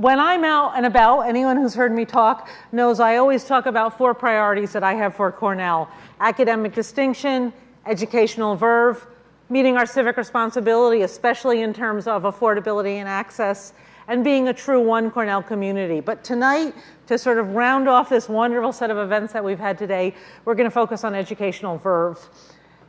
when I'm out and about, anyone who's heard me talk knows I always talk about 4 priorities that I have for Cornell: academic distinction, educational verve, meeting our civic responsibility, especially in terms of affordability and access, and being a true One Cornell community. But tonight, to sort of round off this wonderful set of events that we've had today, we're going to focus on educational verve.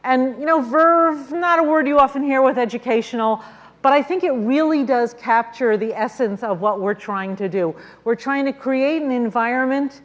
And you know, verve, not a word you often hear with educational, but I think it really does capture the essence of what we're trying to do. We're trying to create an environment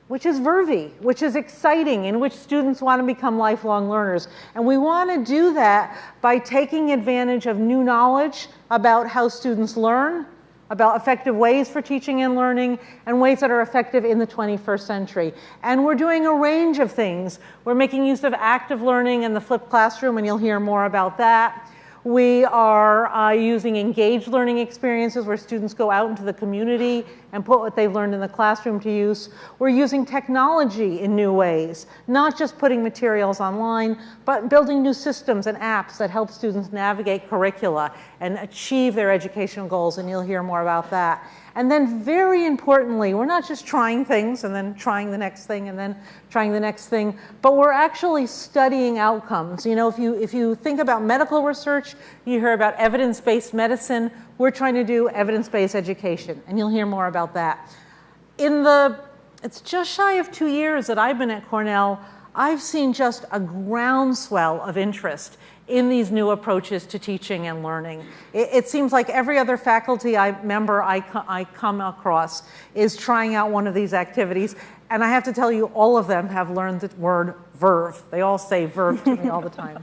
which is vervy, which is exciting, in which students want to become lifelong learners. And we want to do that by taking advantage of new knowledge about how students learn, about effective ways for teaching and learning, and ways that are effective in the 21st century. And we're doing a range of things. We're making use of active learning and the flipped classroom, and you'll hear more about that. We are using engaged learning experiences where students go out into the community and put what they've learned in the classroom to use. We're using technology in new ways, not just putting materials online, but building new systems and apps that help students navigate curricula and achieve their educational goals, and you'll hear more about that. And then very importantly, we're not just trying things and then trying the next thing and then trying the next thing, but we're actually studying outcomes. You know, if you think about medical research, you hear about evidence-based medicine. We're trying to do evidence-based education, and you'll hear more about that. It's just shy of 2 years that I've been at Cornell, I've seen just a groundswell of interest in these new approaches to teaching and learning. It seems like every other faculty member I come across is trying out one of these activities. And I have to tell you, all of them have learned the word verve. They all say verve to me all the time.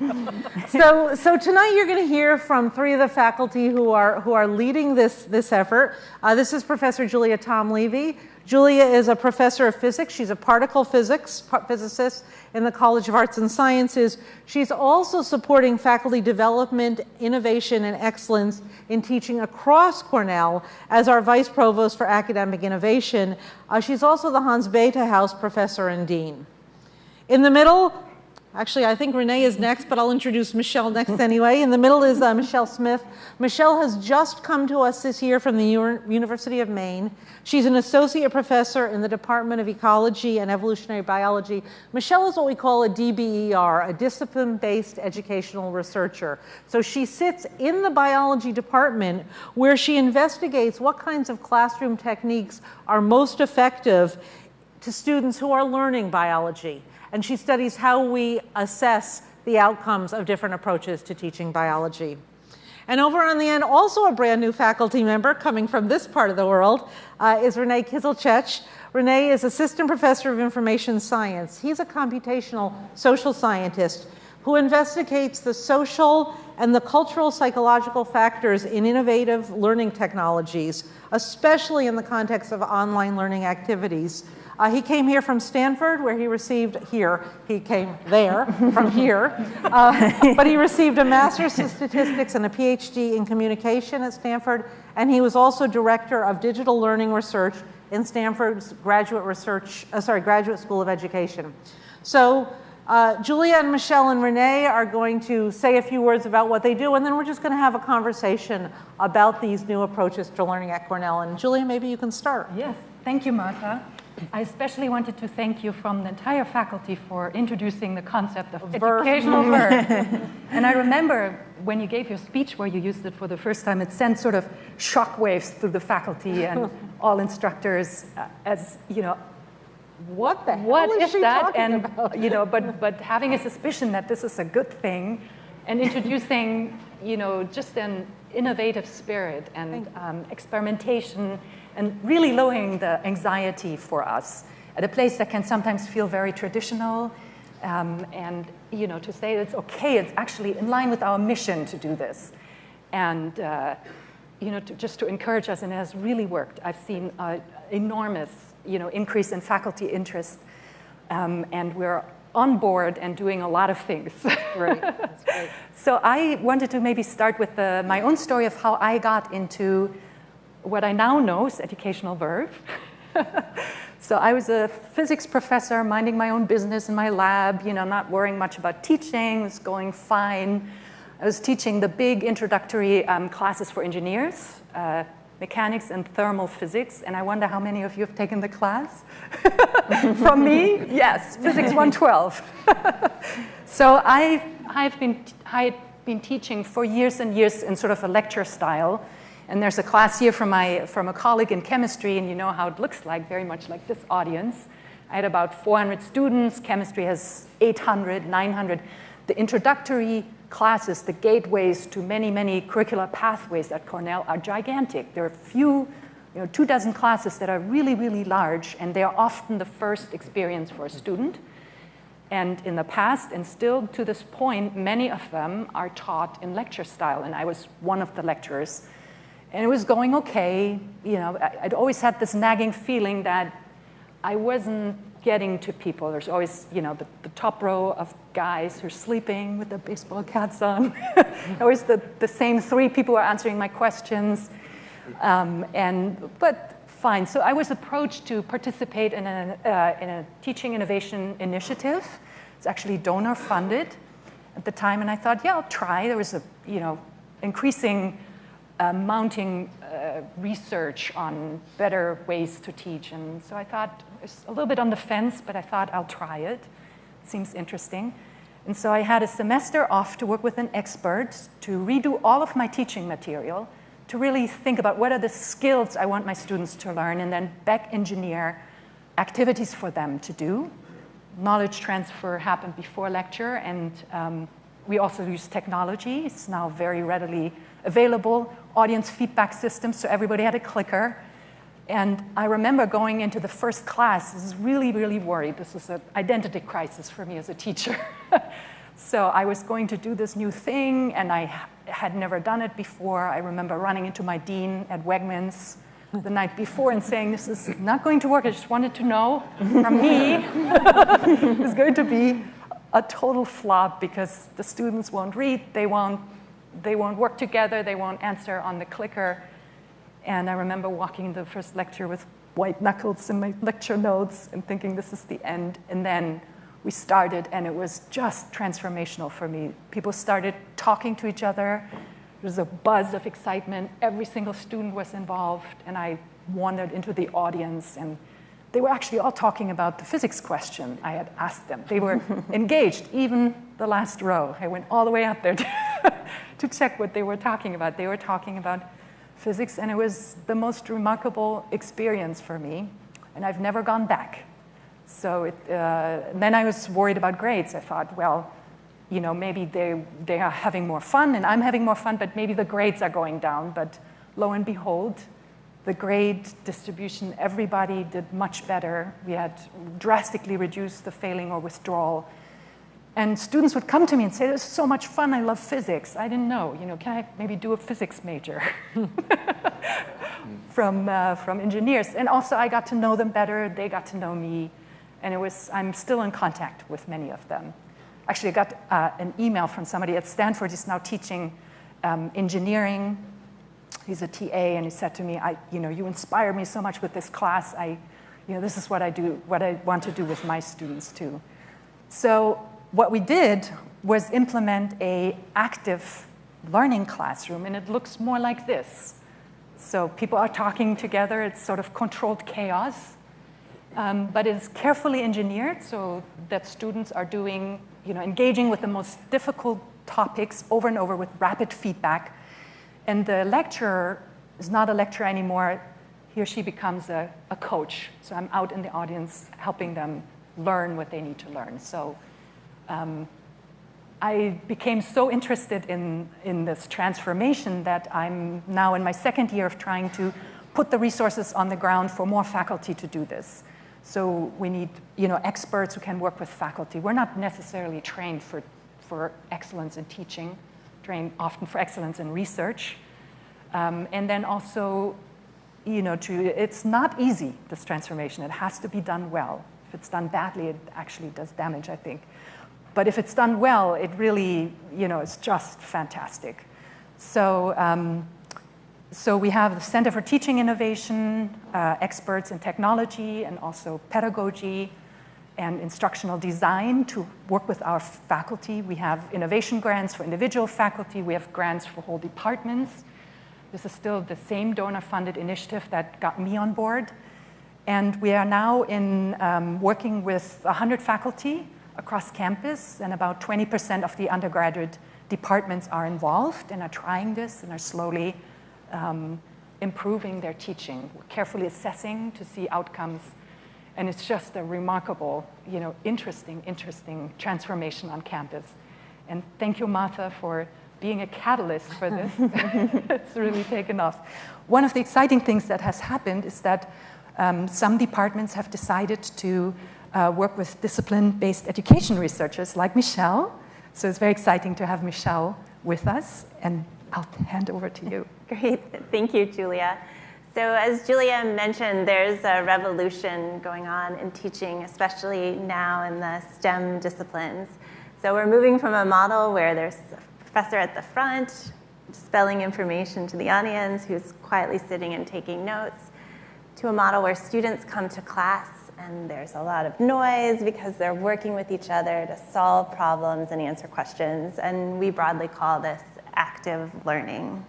So tonight you're going to hear from 3 of the faculty who are leading this effort. This is Professor Julia Thom-Levy. Julia is a professor of physics. She's a particle physicist in the College of Arts and Sciences. She's also supporting faculty development, innovation, and excellence in teaching across Cornell as our Vice Provost for Academic Innovation. She's also the Hans Bethe House Professor and Dean. In the middle, actually, I think Renee is next, but I'll introduce Michelle next anyway. In the middle is Michelle Smith. Michelle has just come to us this year from the University of Maine. She's an associate professor in the Department of Ecology and Evolutionary Biology. Michelle is what we call a DBER, a discipline-based educational researcher. So she sits in the biology department where she investigates what kinds of classroom techniques are most effective to students who are learning biology. And she studies how we assess the outcomes of different approaches to teaching biology. And over on the end, also a brand new faculty member coming from this part of the world, is Rene Kizilcec. Rene is Assistant Professor of Information Science. He's a computational social scientist who investigates the social and the cultural psychological factors in innovative learning technologies, especially in the context of online learning activities. He came here from Stanford, where he received he came there from here, but he received a Master's in Statistics and a PhD in Communication at Stanford, and he was also Director of Digital Learning Research in Stanford's Graduate School of Education. So Julia and Michelle and Renee are going to say a few words about what they do, and then we're just going to have a conversation about these new approaches to learning at Cornell. And Julia, maybe you can start. Yes, thank you, Martha. I especially wanted to thank you from the entire faculty for introducing the concept of educational verve. And I remember when you gave your speech where you used it for the first time, it sent sort of shockwaves through the faculty and all instructors as, you know, what is that? And about? You know, but having a suspicion that this is a good thing, and introducing, you know, just an innovative spirit and experimentation, and really lowering the anxiety for us at a place that can sometimes feel very traditional, and you know, to say it's okay, it's actually in line with our mission to do this, and you know, just to encourage us, and it has really worked. I've seen an enormous, you know, increase in faculty interest, and we're on board and doing a lot of things. Right, that's great. So I wanted to maybe start with my own story of how I got into what I now know is educational verve. So I was a physics professor minding my own business in my lab, you know, not worrying much about teaching, it was going fine. I was teaching the big introductory classes for engineers, mechanics and thermal physics. And I wonder how many of you have taken the class? From me? Yes, Physics 112. So I've been teaching for years and years in sort of a lecture style. And there's a class here from a colleague in chemistry, and you know how it looks like, very much like this audience. I had about 400 students. Chemistry has 800, 900. The introductory classes, the gateways to many, many curricular pathways at Cornell are gigantic. There are a few, 24 classes that are really, really large, and they are often the first experience for a student. And in the past, and still to this point, many of them are taught in lecture style, and I was one of the lecturers. And it was going okay. I'd always had this nagging feeling that I wasn't getting to people. There's always, the top row of guys who are sleeping with their baseball caps on. Always the same 3 people are answering my questions. But fine. So I was approached to participate in a teaching innovation initiative. It's actually donor funded at the time, and I thought, yeah, I'll try. There was a, increasing mounting research on better ways to teach. And so I thought, it's a little bit on the fence, but I thought I'll try it. It seems interesting. And so I had a semester off to work with an expert to redo all of my teaching material, to really think about what are the skills I want my students to learn, and then back engineer activities for them to do. Knowledge transfer happened before lecture, and we also use technology. It's now very readily available, audience feedback systems, so everybody had a clicker. And I remember going into the first class, I was really, really worried. This was an identity crisis for me as a teacher. So I was going to do this new thing, and I had never done it before. I remember running into my dean at Wegmans the night before and saying, this is not going to work. I just wanted to know from me it's going to be a total flop because the students won't read, they won't work together, they won't answer on the clicker. And I remember walking into the first lecture with white knuckles in my lecture notes and thinking this is the end. And then we started, and it was just transformational for me. People started talking to each other. There was a buzz of excitement. Every single student was involved, and I wandered into the audience, and they were actually all talking about the physics question I had asked them. They were engaged, even the last row. I went all the way up there to check what they were talking about. They were talking about physics, and it was the most remarkable experience for me, and I've never gone back. So then I was worried about grades. I thought, well, maybe they are having more fun, and I'm having more fun, but maybe the grades are going down. But lo and behold, the grade distribution, everybody did much better. We had drastically reduced the failing or withdrawal. And students would come to me and say, this is so much fun, I love physics. I didn't know, can I maybe do a physics major from engineers? And also I got to know them better, they got to know me, and I'm still in contact with many of them. Actually, I got an email from somebody at Stanford. He's now teaching engineering. He's a TA, and he said to me, you inspired me so much with this class. This is what I do, what I want to do with my students too. So what we did was implement an active learning classroom, and it looks more like this. So people are talking together. It's sort of controlled chaos, but it's carefully engineered so that students are doing, engaging with the most difficult topics over and over with rapid feedback. And the lecturer is not a lecturer anymore. He or she becomes a coach. So I'm out in the audience helping them learn what they need to learn. So I became so interested in this transformation that I'm now in my second year of trying to put the resources on the ground for more faculty to do this. So we need experts who can work with faculty. We're not necessarily trained for excellence in teaching, trained often for excellence in research. And then also, it's not easy, this transformation. It has to be done well. If it's done badly, it actually does damage, I think. But if it's done well, it really, is just fantastic. So we have the Center for Teaching Innovation, experts in technology and also pedagogy and instructional design to work with our faculty. We have innovation grants for individual faculty. We have grants for whole departments. This is still the same donor-funded initiative that got me on board. And we are now working with 100 faculty across campus, and about 20% of the undergraduate departments are involved and are trying this and are slowly improving their teaching. We're carefully assessing to see outcomes. And it's just a remarkable, interesting transformation on campus. And thank you, Martha, for being a catalyst for this. It's really taken off. One of the exciting things that has happened is that some departments have decided to work with discipline-based education researchers like Michelle. So it's very exciting to have Michelle with us. And I'll hand over to you. Great. Thank you, Julia. So as Julia mentioned, there's a revolution going on in teaching, especially now in the STEM disciplines. So we're moving from a model where there's a professor at the front spelling information to the audience who's quietly sitting and taking notes, to a model where students come to class and there's a lot of noise because they're working with each other to solve problems and answer questions. And we broadly call this active learning.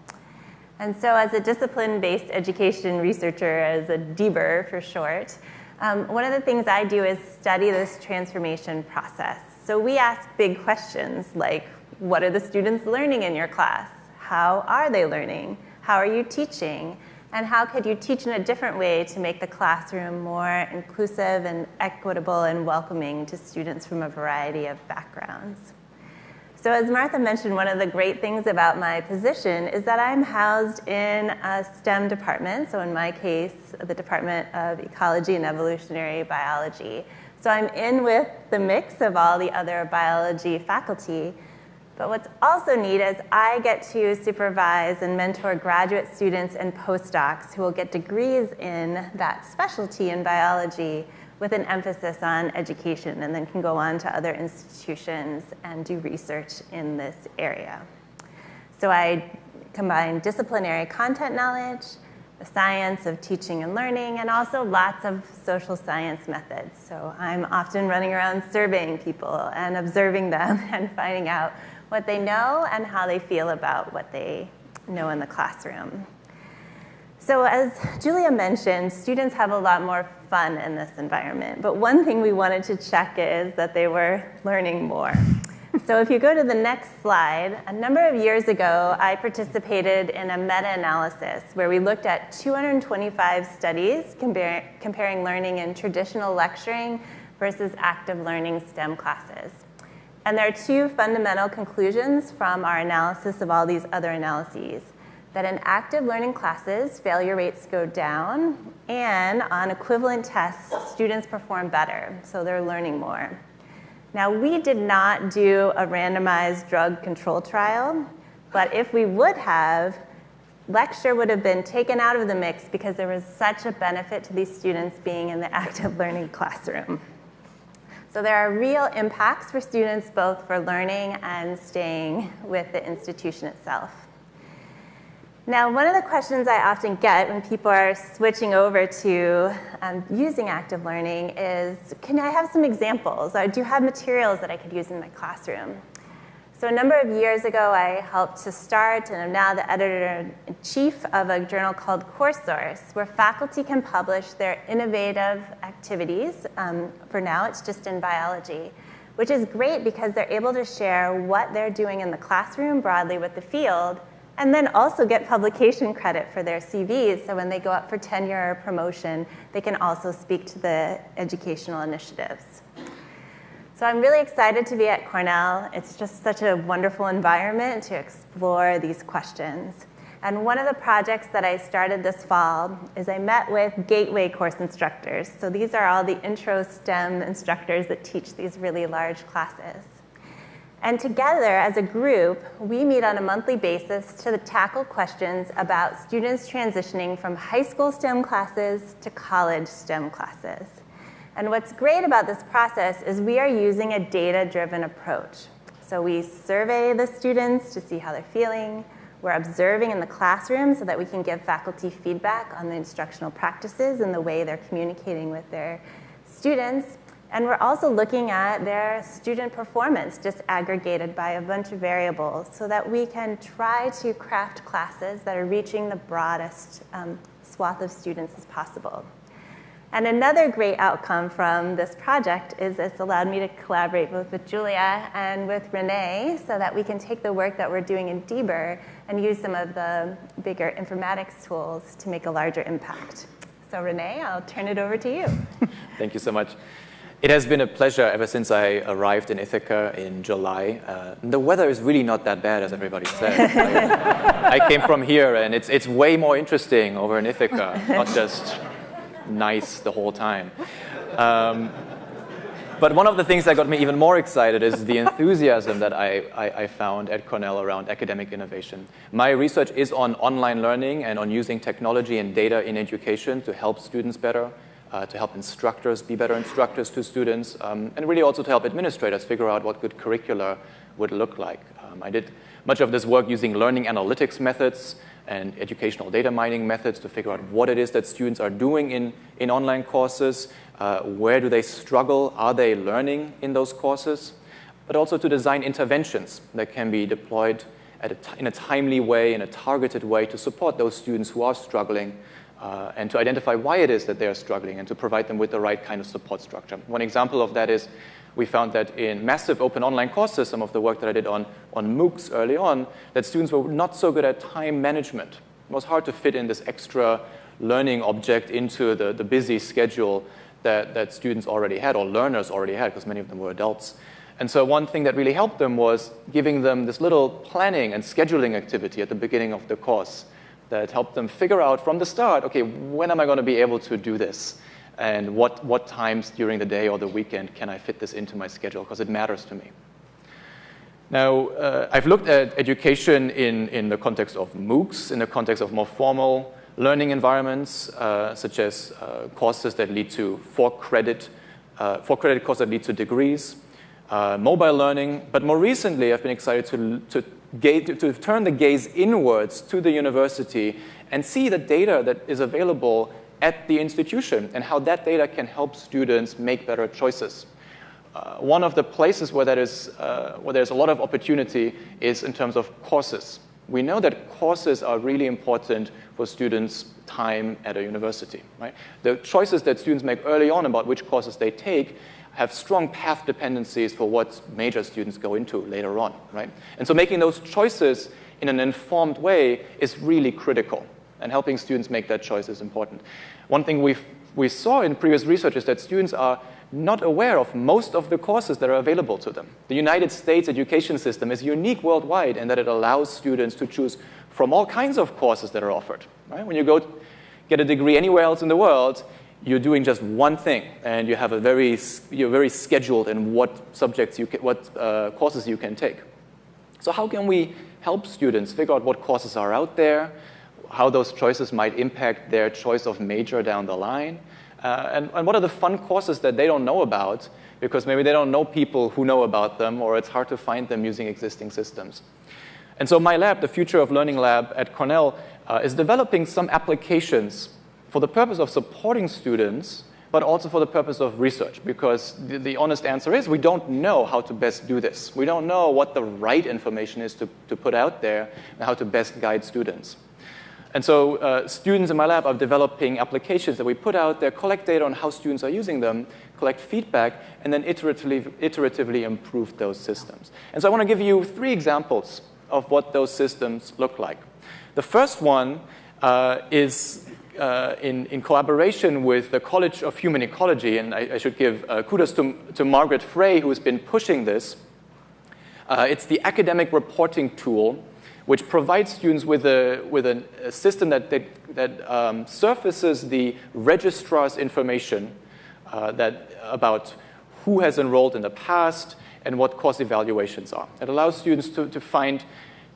And so as a discipline-based education researcher, as a DBER for short, one of the things I do is study this transformation process. So we ask big questions like, what are the students learning in your class? How are they learning? How are you teaching? And how could you teach in a different way to make the classroom more inclusive and equitable and welcoming to students from a variety of backgrounds? So as Martha mentioned, one of the great things about my position is that I'm housed in a STEM department. So in my case, the Department of Ecology and Evolutionary Biology. So I'm in with the mix of all the other biology faculty. But what's also neat is I get to supervise and mentor graduate students and postdocs who will get degrees in that specialty in biology with an emphasis on education, and then can go on to other institutions and do research in this area. So I combine disciplinary content knowledge, the science of teaching and learning, and also lots of social science methods. So I'm often running around surveying people and observing them and finding out what they know and how they feel about what they know in the classroom. So as Julia mentioned, students have a lot more fun in this environment, but one thing we wanted to check is that they were learning more. So if you go to the next slide, a number of years ago, I participated in a meta-analysis where we looked at 225 studies comparing learning in traditional lecturing versus active learning STEM classes. And there are two fundamental conclusions from our analysis of all these other analyses: that in active learning classes, failure rates go down, and on equivalent tests, students perform better, so they're learning more. Now, we did not do a randomized drug control trial, but if we would have, lecture would have been taken out of the mix because there was such a benefit to these students being in the active learning classroom. So there are real impacts for students, both for learning and staying with the institution itself. Now, one of the questions I often get when people are switching over to using active learning is, can I have some examples? Or do you have materials that I could use in my classroom? So a number of years ago, I helped to start, and I'm now the editor-in-chief of a journal called CourseSource, where faculty can publish their innovative activities. For now, it's just in biology, which is great because they're able to share what they're doing in the classroom broadly with the field, and then also get publication credit for their CVs. So when they go up for tenure or promotion, they can also speak to the educational initiatives. So I'm really excited to be at Cornell. It's just such a wonderful environment to explore these questions. And one of the projects that I started this fall is I met with Gateway course instructors. So these are all the intro STEM instructors that teach these really large classes. And together, as a group, we meet on a monthly basis to tackle questions about students transitioning from high school STEM classes to college STEM classes. And what's great about this process is we are using a data-driven approach. So we survey the students to see how they're feeling. We're observing in the classroom so that we can give faculty feedback on the instructional practices and the way they're communicating with their students. And we're also looking at their student performance, just aggregated by a bunch of variables, so that we can try to craft classes that are reaching the broadest swath of students as possible. And another great outcome from this project is it's allowed me to collaborate both with Julia and with Renee so that we can take the work that we're doing in DBER and use some of the bigger informatics tools to make a larger impact. So Renee, I'll turn it over to you. Thank you so much. It has been a pleasure ever since I arrived in Ithaca in July. The weather is really not that bad, as everybody said. I came from here, and it's way more interesting over in Ithaca, not just nice the whole time. But one of the things that got me even more excited is the enthusiasm that I found at Cornell around academic innovation. My research is on online learning and on using technology and data in education to help students better, to help instructors be better instructors to students, and really also to help administrators figure out what good curricula would look like. I did much of this work using learning analytics methods and educational data mining methods to figure out what it is that students are doing in online courses, where do they struggle, are they learning in those courses, but also to design interventions that can be deployed in a timely way, in a targeted way to support those students who are struggling, and to identify why it is that they are struggling and to provide them with the right kind of support structure. One example of that is we found that in massive open online courses, some of the work that I did on MOOCs early on, that students were not so good at time management. It was hard to fit in this extra learning object into the busy schedule that students already had, or learners already had, because many of them were adults. And so one thing that really helped them was giving them this little planning and scheduling activity at the beginning of the course that helped them figure out from the start, okay, when am I going to be able to do this? And what times during the day or the weekend can I fit this into my schedule, because it matters to me. Now, I've looked at education in the context of MOOCs, in the context of more formal learning environments, such as courses that lead to for-credit courses that lead to degrees, mobile learning. But more recently, I've been excited to turn the gaze inwards to the university and see the data that is available at the institution and how that data can help students make better choices. One of the places where there's a lot of opportunity is in terms of courses. We know that courses are really important for students' time at a university, right? The choices that students make early on about which courses they take have strong path dependencies for what major students go into later on, right? And so making those choices in an informed way is really critical, and helping students make that choice is important. One thing we saw in previous research is that students are not aware of most of the courses that are available to them. The United States education system is unique worldwide in that it allows students to choose from all kinds of courses that are offered, right? When you go get a degree anywhere else in the world, you're doing just one thing, and you have you're very scheduled in what courses you can take. So how can we help students figure out what courses are out there, how those choices might impact their choice of major down the line, and what are the fun courses that they don't know about, because maybe they don't know people who know about them, or it's hard to find them using existing systems. And so my lab, the Future of Learning Lab at Cornell, is developing some applications for the purpose of supporting students, but also for the purpose of research, because the honest answer is we don't know how to best do this. We don't know what the right information is to put out there and how to best guide students. And so students in my lab are developing applications that we put out there, collect data on how students are using them, collect feedback, and then iteratively improve those systems. And so I want to give you 3 examples of what those systems look like. The first one is in collaboration with the College of Human Ecology, and I should give kudos to Margaret Frey, who has been pushing this. It's the academic reporting tool, which provides students with a system that surfaces the registrar's information about who has enrolled in the past and what course evaluations are. It allows students to find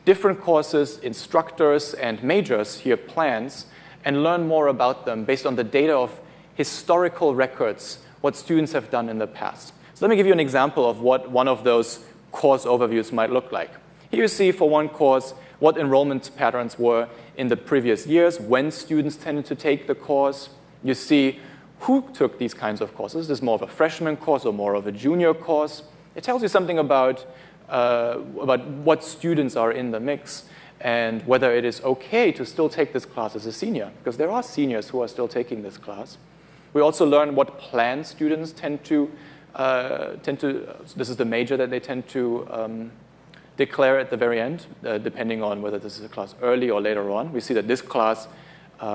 different courses, instructors, and majors, here plans, and learn more about them based on the data of historical records, what students have done in the past. So let me give you an example of what one of those course overviews might look like. Here you see for one course what enrollment patterns were in the previous years, when students tended to take the course. You see who took these kinds of courses. Is this more of a freshman course or more of a junior course? It tells you something about what students are in the mix and whether it is okay to still take this class as a senior, because there are seniors who are still taking this class. We also learn what plan students tend to, this is the major that they tend to declare at the very end, depending on whether this is a class early or later on. We see that this class,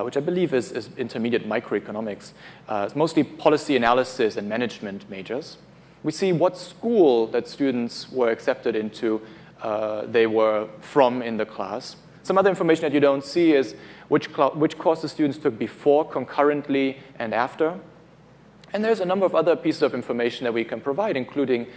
which I believe is intermediate microeconomics, is mostly policy analysis and management majors. We see what school that students were accepted into they were from in the class. Some other information that you don't see is which courses students took before, concurrently, and after. And there's a number of other pieces of information that we can provide, including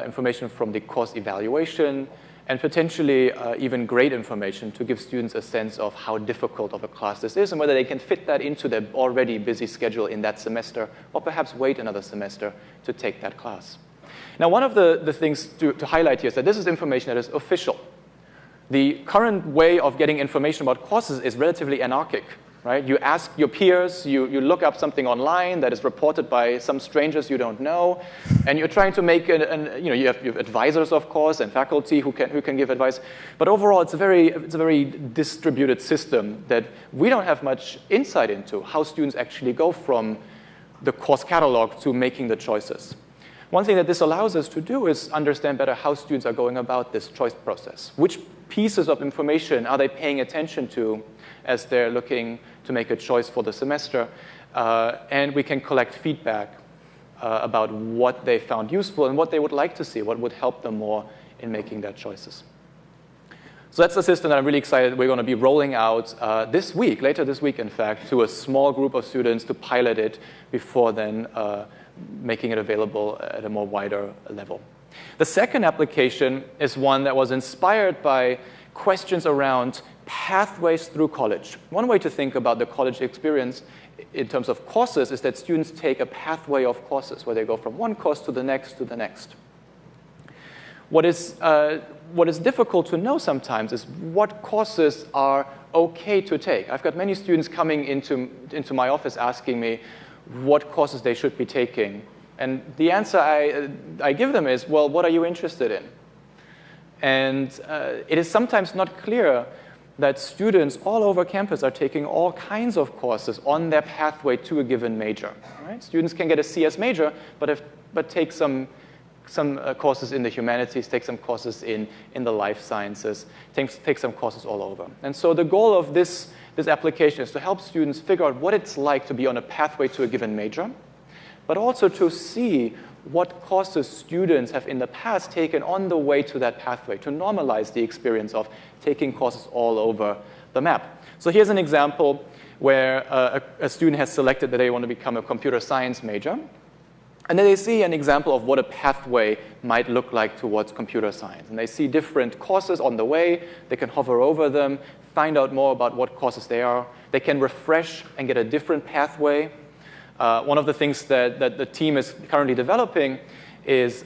information from the course evaluation, and potentially even grade information to give students a sense of how difficult of a class this is and whether they can fit that into their already busy schedule in that semester, or perhaps wait another semester to take that class. Now, one of the things to highlight here is that this is information that is official. The current way of getting information about courses is relatively anarchic, right? You ask your peers, you look up something online that is reported by some strangers you don't know, and you're trying to make you have advisors, of course, and faculty who can give advice. But overall, it's a very distributed system that we don't have much insight into how students actually go from the course catalog to making the choices. One thing that this allows us to do is understand better how students are going about this choice process. Which pieces of information are they paying attention to as they're looking to make a choice for the semester? And we can collect feedback about what they found useful and what they would like to see, what would help them more in making their choices. So that's a system that I'm really excited we're going to be rolling out this week, later this week, in fact, to a small group of students to pilot it before then making it available at a more wider level. The second application is one that was inspired by questions around pathways through college. One way to think about the college experience in terms of courses is that students take a pathway of courses where they go from one course to the next to the next. What is difficult to know sometimes is what courses are okay to take. I've got many students coming into my office asking me what courses they should be taking. And the answer I give them is, well, what are you interested in? And it is sometimes not clear that students all over campus are taking all kinds of courses on their pathway to a given major. Right? Students can get a CS major, but take some courses in the humanities, take some courses in the life sciences, take some courses all over. And so the goal of this application is to help students figure out what it's like to be on a pathway to a given major, but also to see what courses students have in the past taken on the way to that pathway, to normalize the experience of taking courses all over the map. So here's an example where a student has selected that they want to become a computer science major. And then they see an example of what a pathway might look like towards computer science. And they see different courses on the way. They can hover over them, find out more about what courses they are. They can refresh and get a different pathway. One of the things that the team is currently developing is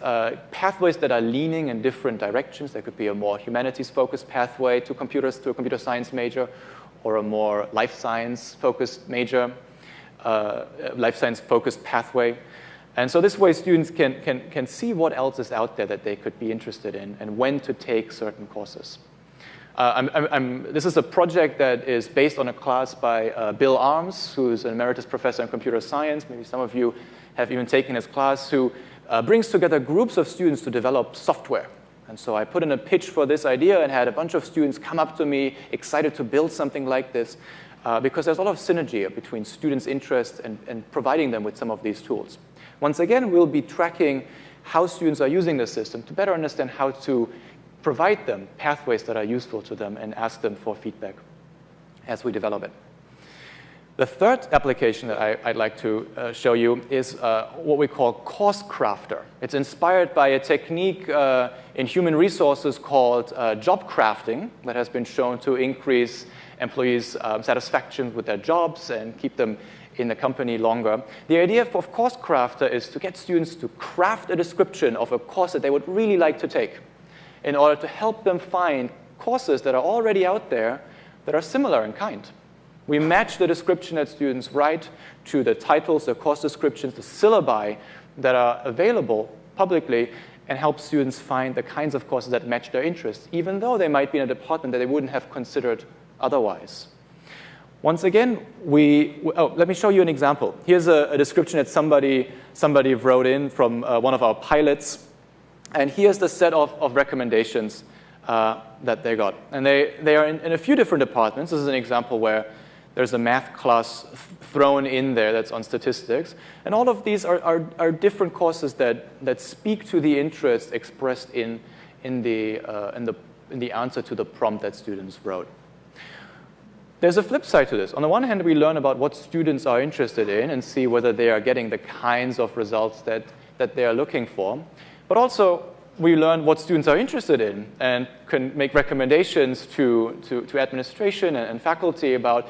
pathways that are leaning in different directions. There could be a more humanities-focused pathway to a computer science major, or a more life science-focused major, life science-focused pathway. And so this way, students can see what else is out there that they could be interested in and when to take certain courses. This is a project that is based on a class by Bill Arms, who's an emeritus professor in computer science. Maybe some of you have even taken his class, who brings together groups of students to develop software. And so I put in a pitch for this idea and had a bunch of students come up to me, excited to build something like this, because there's a lot of synergy between students' interests and providing them with some of these tools. Once again, we'll be tracking how students are using the system to better understand how to provide them pathways that are useful to them and ask them for feedback as we develop it. The third application that I'd like to show you is what we call Course Crafter. It's inspired by a technique in human resources called job crafting that has been shown to increase employees' satisfaction with their jobs and keep them in the company longer. The idea of Course Crafter is to get students to craft a description of a course that they would really like to take in order to help them find courses that are already out there that are similar in kind. We match the description that students write to the titles, the course descriptions, the syllabi that are available publicly, and help students find the kinds of courses that match their interests, even though they might be in a department that they wouldn't have considered otherwise. Once again, let me show you an example. Here's a description that somebody wrote in from one of our pilots. And here's the set of recommendations that they got. And they are in a few different departments. This is an example where there's a math class thrown in there that's on statistics. And all of these are different courses that speak to the interest expressed in the answer to the prompt that students wrote. There's a flip side to this. On the one hand, we learn about what students are interested in and see whether they are getting the kinds of results that they are looking for. But also, we learn what students are interested in and can make recommendations to administration and faculty about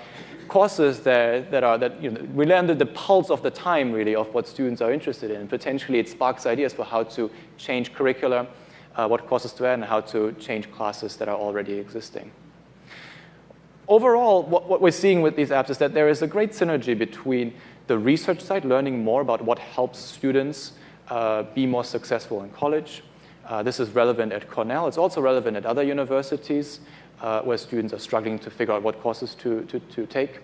courses we learn the pulse of the time, really, of what students are interested in. Potentially, it sparks ideas for how to change curricula, what courses to add, and how to change classes that are already existing. Overall, what we're seeing with these apps is that there is a great synergy between the research side, learning more about what helps students be more successful in college. This is relevant at Cornell. It's also relevant at other universities where students are struggling to figure out what courses to take.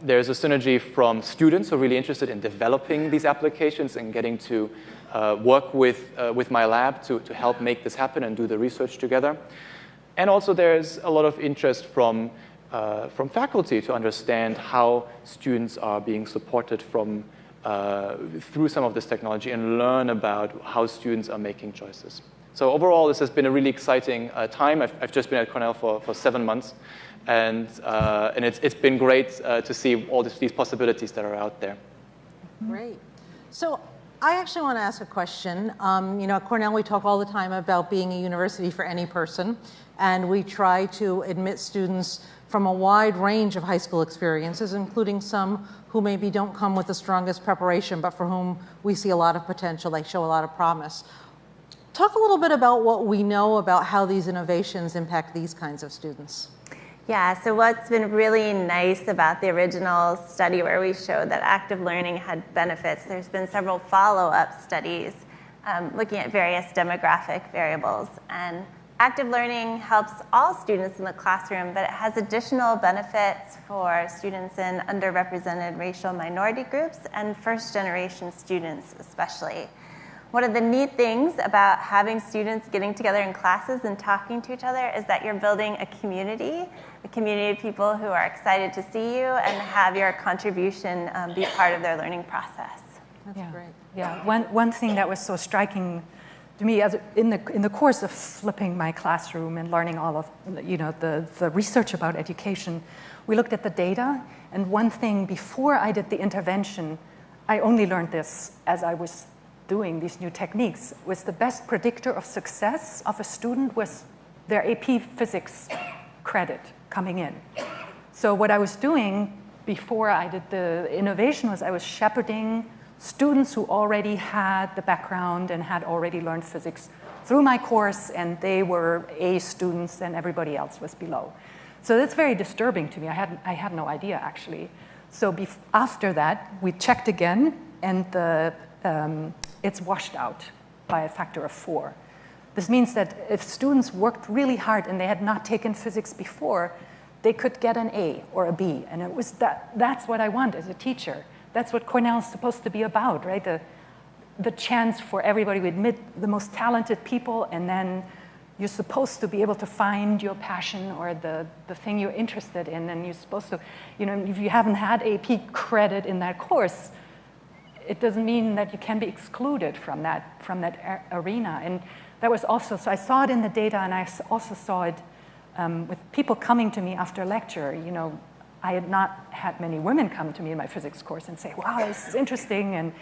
There's a synergy from students who are really interested in developing these applications and getting to work with my lab to help make this happen and do the research together. And also there's a lot of interest from faculty to understand how students are being supported through some of this technology and learn about how students are making choices. So overall, this has been a really exciting time. I've just been at Cornell for 7 months, and it's been great to see all these possibilities that are out there. Great. So I actually want to ask a question. At Cornell, we talk all the time about being a university for any person, and we try to admit students from a wide range of high school experiences, including some who maybe don't come with the strongest preparation, but for whom we see a lot of potential. They show a lot of promise. Talk a little bit about what we know about how these innovations impact these kinds of students. Yeah, so what's been really nice about the original study where we showed that active learning had benefits, there's been several follow-up studies looking at various demographic variables. And active learning helps all students in the classroom, but it has additional benefits for students in underrepresented racial minority groups and first-generation students especially. One of the neat things about having students getting together in classes and talking to each other is that you're building a community of people who are excited to see you and have your contribution be part of their learning process. That's great. Yeah, one thing that was so striking to me in the course of flipping my classroom and learning all of the research about education, we looked at the data, and one thing before I did the intervention, I only learned this as I was doing these new techniques, was the best predictor of success of a student was their AP physics credit coming in. So what I was doing before I did the innovation was I was shepherding students who already had the background and had already learned physics through my course, and they were A students and everybody else was below. So that's very disturbing to me. I had no idea, actually. So after that, we checked again, and it's washed out by a factor of 4. This means that if students worked really hard and they had not taken physics before, they could get an A or a B. And it was that's what I want as a teacher. That's what Cornell is supposed to be about, right? The chance for everybody to admit the most talented people, and then you're supposed to be able to find your passion or the thing you're interested in, and you're supposed to, if you haven't had AP credit in that course, it doesn't mean that you can be excluded from that arena. And that was also, so I saw it in the data, and I also saw it with people coming to me after lecture. I had not had many women come to me in my physics course and say, wow, this is interesting, and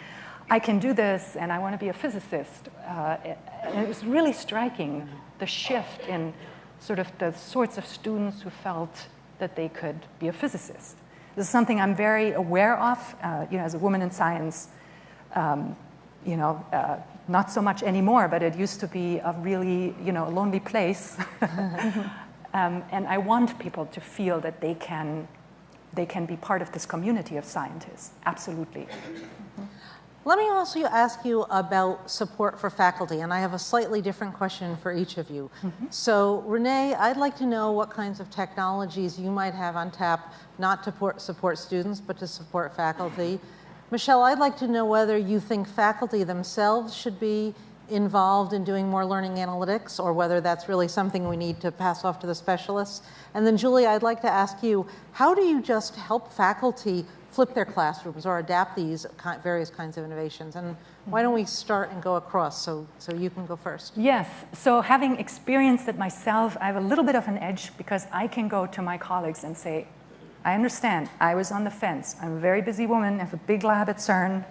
I can do this, and I want to be a physicist. And it was really striking, the shift in sort of the sorts of students who felt that they could be a physicist. This is something I'm very aware of, as a woman in science, not so much anymore, but it used to be a really, lonely place. And I want people to feel that they can they can be part of this community of scientists. Absolutely. Let me also ask you about support for faculty, and I have a slightly different question for each of you. So, Renee, I'd like to know what kinds of technologies you might have on tap, not to support students, but to support faculty. Michelle, I'd like to know whether you think faculty themselves should be involved in doing more learning analytics, or whether that's really something we need to pass off to the specialists. And then, Julie, I'd like to ask you, how do you just help faculty flip their classrooms or adapt these various kinds of innovations? And why don't we start and go across, so you can go first. Yes, so having experienced it myself, I have a little bit of an edge because I can go to my colleagues and say, I understand, I was on the fence. I'm a very busy woman, I have a big lab at CERN,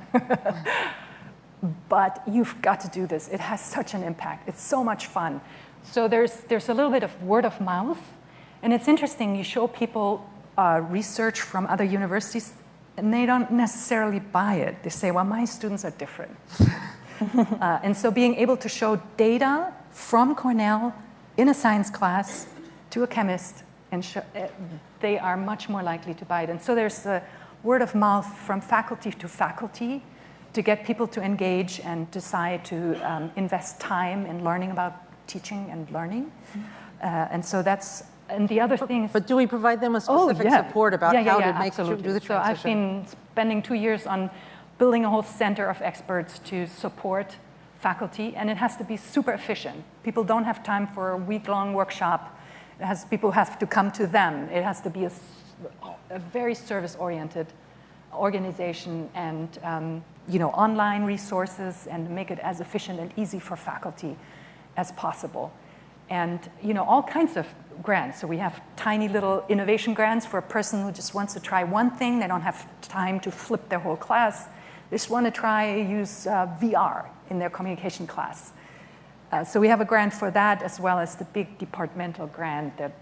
but you've got to do this. It has such an impact. It's so much fun. So there's a little bit of word of mouth, and it's interesting, you show people research from other universities, and they don't necessarily buy it. They say, well, my students are different. And so being able to show data from Cornell in a science class to a chemist, and they are much more likely to buy it. And so there's the word of mouth from faculty to get people to engage and decide to invest time in learning about teaching and learning. And so that's, and the other thing is... But do we provide them with specific support about how to make sure do the transition? So I've been spending 2 years on building a whole center of experts to support faculty, and it has to be super efficient. People don't have time for a week-long workshop. People have to come to them. It has to be a very service-oriented organization, and online resources, and make it as efficient and easy for faculty as possible. And all kinds of grants. So we have tiny little innovation grants for a person who just wants to try one thing. They don't have time to flip their whole class. They just want to use VR in their communication class. So we have a grant for that, as well as the big departmental grant that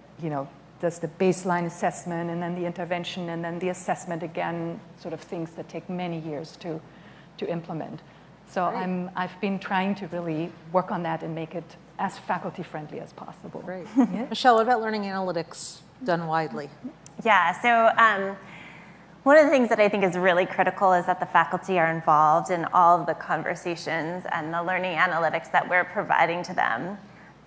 does the baseline assessment, and then the intervention, and then the assessment again, sort of things that take many years to implement. So I've been trying to really work on that and make it as faculty-friendly as possible. Great. Yeah. Michelle, what about learning analytics done widely? Yeah, so one of the things that I think is really critical is that the faculty are involved in all of the conversations and the learning analytics that we're providing to them.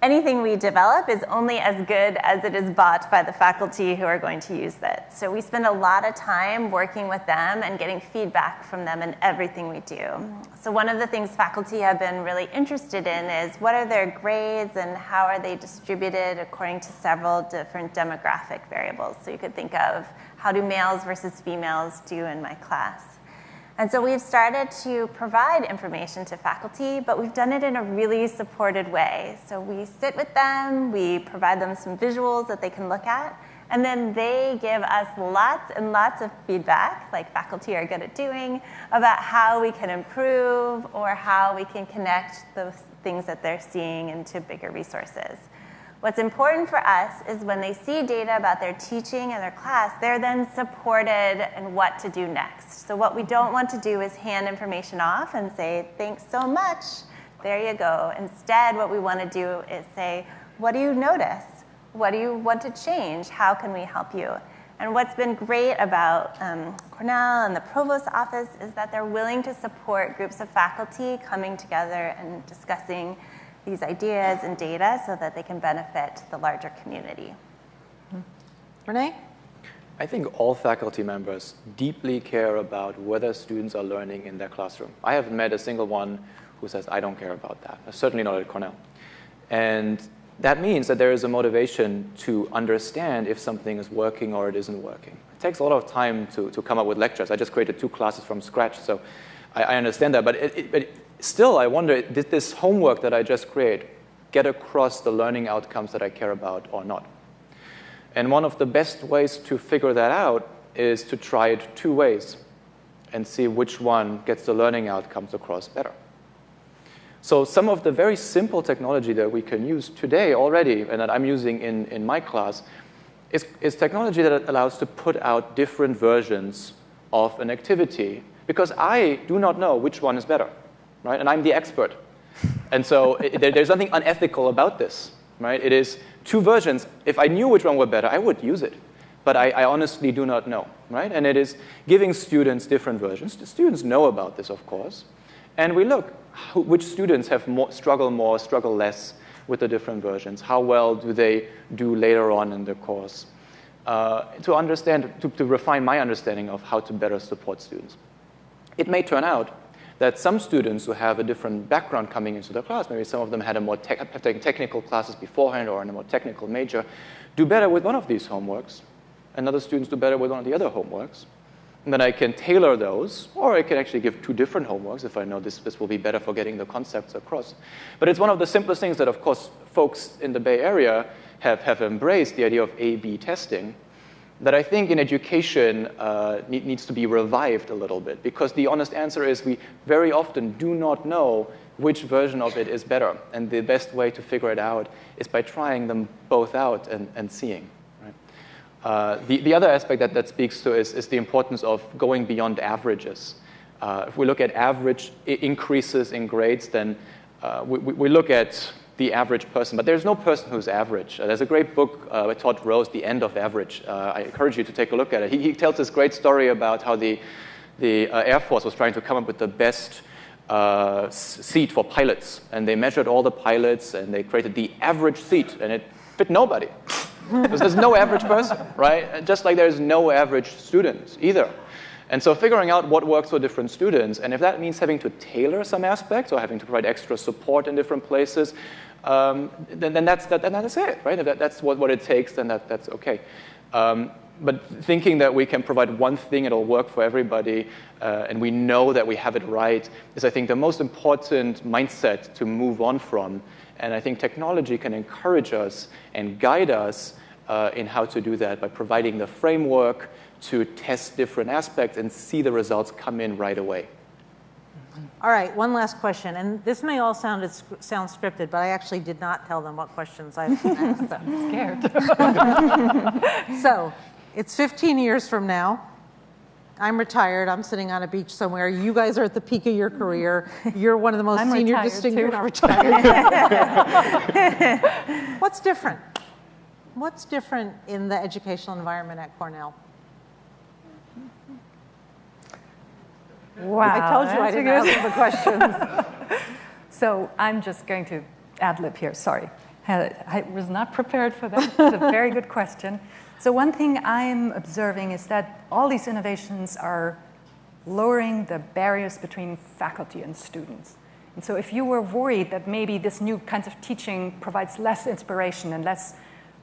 Anything we develop is only as good as it is bought by the faculty who are going to use it. So we spend a lot of time working with them and getting feedback from them in everything we do. So one of the things faculty have been really interested in is what are their grades and how are they distributed according to several different demographic variables. So you could think of how do males versus females do in my class. And so we've started to provide information to faculty, but we've done it in a really supported way. So we sit with them, we provide them some visuals that they can look at, and then they give us lots and lots of feedback, like faculty are good at doing, about how we can improve or how we can connect those things that they're seeing into bigger resources. What's important for us is when they see data about their teaching and their class, they're then supported in what to do next. So what we don't want to do is hand information off and say, thanks so much, there you go. Instead, what we want to do is say, what do you notice? What do you want to change? How can we help you? And what's been great about Cornell and the Provost office is that they're willing to support groups of faculty coming together and discussing these ideas and data so that they can benefit the larger community. Renee? I think all faculty members deeply care about whether students are learning in their classroom. I haven't met a single one who says, I don't care about that. Certainly not at Cornell. And that means that there is a motivation to understand if something is working or it isn't working. It takes a lot of time to come up with lectures. I just created 2 classes from scratch, so I understand that. But still, I wonder, did this homework that I just created get across the learning outcomes that I care about or not? And one of the best ways to figure that out is to try it 2 ways and see which one gets the learning outcomes across better. So some of the very simple technology that we can use today already, and that I'm using in my class, is technology that allows to put out different versions of an activity, because I do not know which one is better, right? And I'm the expert. And so there's nothing unethical about this, right? It is 2 versions. If I knew which one were better, I would use it. but I honestly do not know, right? And it is giving students different versions. The students know about this, of course. And we look, which students have more, struggle less with the different versions. How well do they do later on in the course? To understand, to refine my understanding of how to better support students. It may turn out that some students who have a different background coming into the class, maybe some of them had a more technical classes beforehand or in a more technical major, do better with one of these homeworks, and other students do better with one of the other homeworks. And then I can tailor those, or I can actually give 2 different homeworks if I know this will be better for getting the concepts across. But it's one of the simplest things that, of course, folks in the Bay Area have embraced, the idea of A/B testing, that I think in education needs to be revived a little bit, because the honest answer is we very often do not know which version of it is better. And the best way to figure it out is by trying them both out and seeing. The other aspect that speaks to is the importance of going beyond averages. If we look at average increases in grades, then we look at the average person, but there's no person who's average. There's a great book by Todd Rose, The End of Average. I encourage you to take a look at it. He tells this great story about how the Air Force was trying to come up with the best seat for pilots, and they measured all the pilots, and they created the average seat, and it fit nobody. Because there's no average person, right? Just like there's no average students either. And so figuring out what works for different students, and if that means having to tailor some aspects or having to provide extra support in different places, then that's it, right? If that's what it takes, then that's okay. But thinking that we can provide one thing, it'll work for everybody, and we know that we have it right, is, I think, the most important mindset to move on from. And I think technology can encourage us and guide us in how to do that by providing the framework to test different aspects and see the results come in right away. All right, one last question. And this may all sound scripted, but I actually did not tell them what questions I asked them. I'm scared. So, it's 15 years from now. I'm retired. I'm sitting on a beach somewhere. You guys are at the peak of your career. You're one of the most senior distinguished. I'm retired. What's different? What's different in the educational environment at Cornell? Wow, I told you I didn't ask the questions. So I'm just going to ad-lib here, sorry. I was not prepared for that. It's a very good question. So one thing I'm observing is that all these innovations are lowering the barriers between faculty and students. And so if you were worried that maybe this new kinds of teaching provides less inspiration and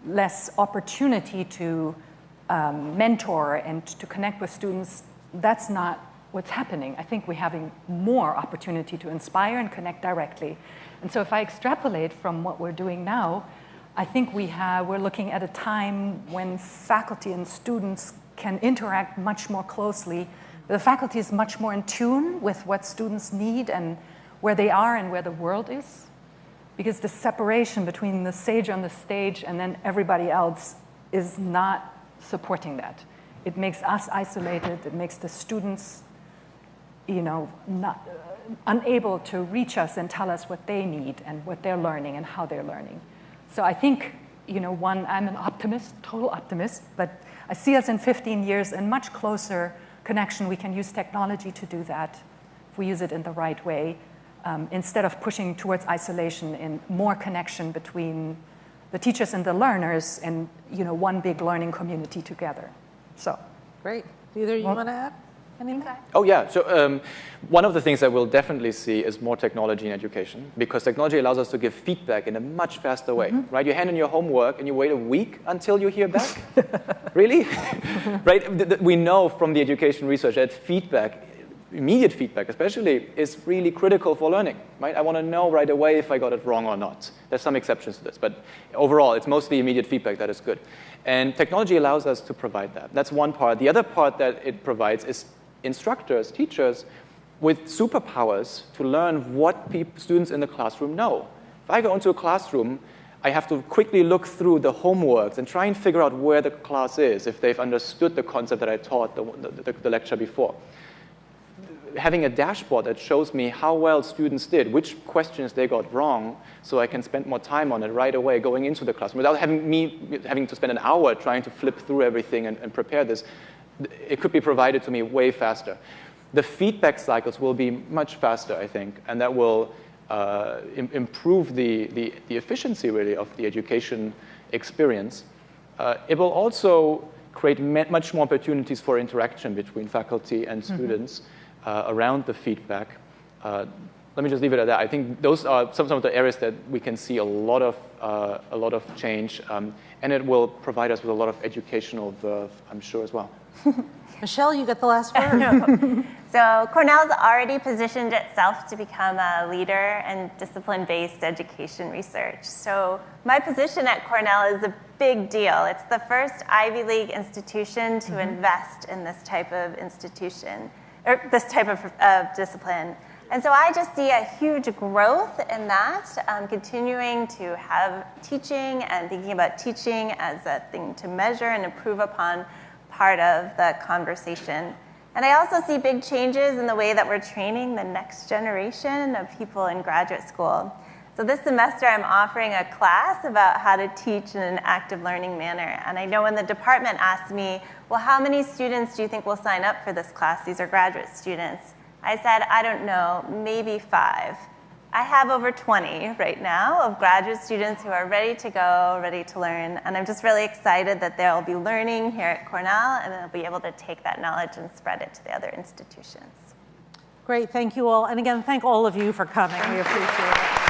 less opportunity to mentor and to connect with students, that's not what's happening. I think we're having more opportunity to inspire and connect directly. And so if I extrapolate from what we're doing now, I think we're looking at a time when faculty and students can interact much more closely. The faculty is much more in tune with what students need and where they are and where the world is. Because the separation between the sage on the stage and then everybody else is not supporting that. It makes us isolated. It makes the students, unable to reach us and tell us what they need and what they're learning and how they're learning. So I think, I'm an optimist, total optimist, but I see us in 15 years in much closer connection. We can use technology to do that if we use it in the right way, instead of pushing towards isolation and more connection between the teachers and the learners and, one big learning community together. So. Great. Do either of you want to add anything? Oh, yeah. So one of the things that we'll definitely see is more technology in education, because technology allows us to give feedback in a much faster way, right? You hand in your homework and you wait a week until you hear back? Really? Right? We know from the education research that feedback, immediate feedback especially, is really critical for learning, right? I want to know right away if I got it wrong or not. There's some exceptions to this, but overall, it's mostly immediate feedback that is good. And technology allows us to provide that. That's one part. The other part that it provides is instructors, teachers, with superpowers to learn what students in the classroom know. If I go into a classroom, I have to quickly look through the homeworks and try and figure out where the class is, if they've understood the concept that I taught the lecture before. having a dashboard that shows me how well students did, which questions they got wrong, so I can spend more time on it right away going into the classroom without having to spend an hour trying to flip through everything and prepare this. It could be provided to me way faster. The feedback cycles will be much faster, I think, and that will improve the efficiency, really, of the education experience. It will also create much more opportunities for interaction between faculty and students around the feedback. Let me just leave it at that. I think those are some of the areas that we can see a lot of change, and it will provide us with a lot of educational verve, I'm sure, as well. Michelle, you get the last word. So Cornell's already positioned itself to become a leader in discipline-based education research. So my position at Cornell is a big deal. It's the first Ivy League institution to invest in this type of institution, or this type of discipline. And so I just see a huge growth in that, continuing to have teaching and thinking about teaching as a thing to measure and improve upon part of the conversation. And I also see big changes in the way that we're training the next generation of people in graduate school. So this semester I'm offering a class about how to teach in an active learning manner. And I know when the department asked me, well, how many students do you think will sign up for this class? These are graduate students. I said, I don't know, maybe 5. I have over 20 right now of graduate students who are ready to go, ready to learn. And I'm just really excited that they'll be learning here at Cornell, and they'll be able to take that knowledge and spread it to the other institutions. Great, thank you all. And again, thank all of you for coming. We appreciate it.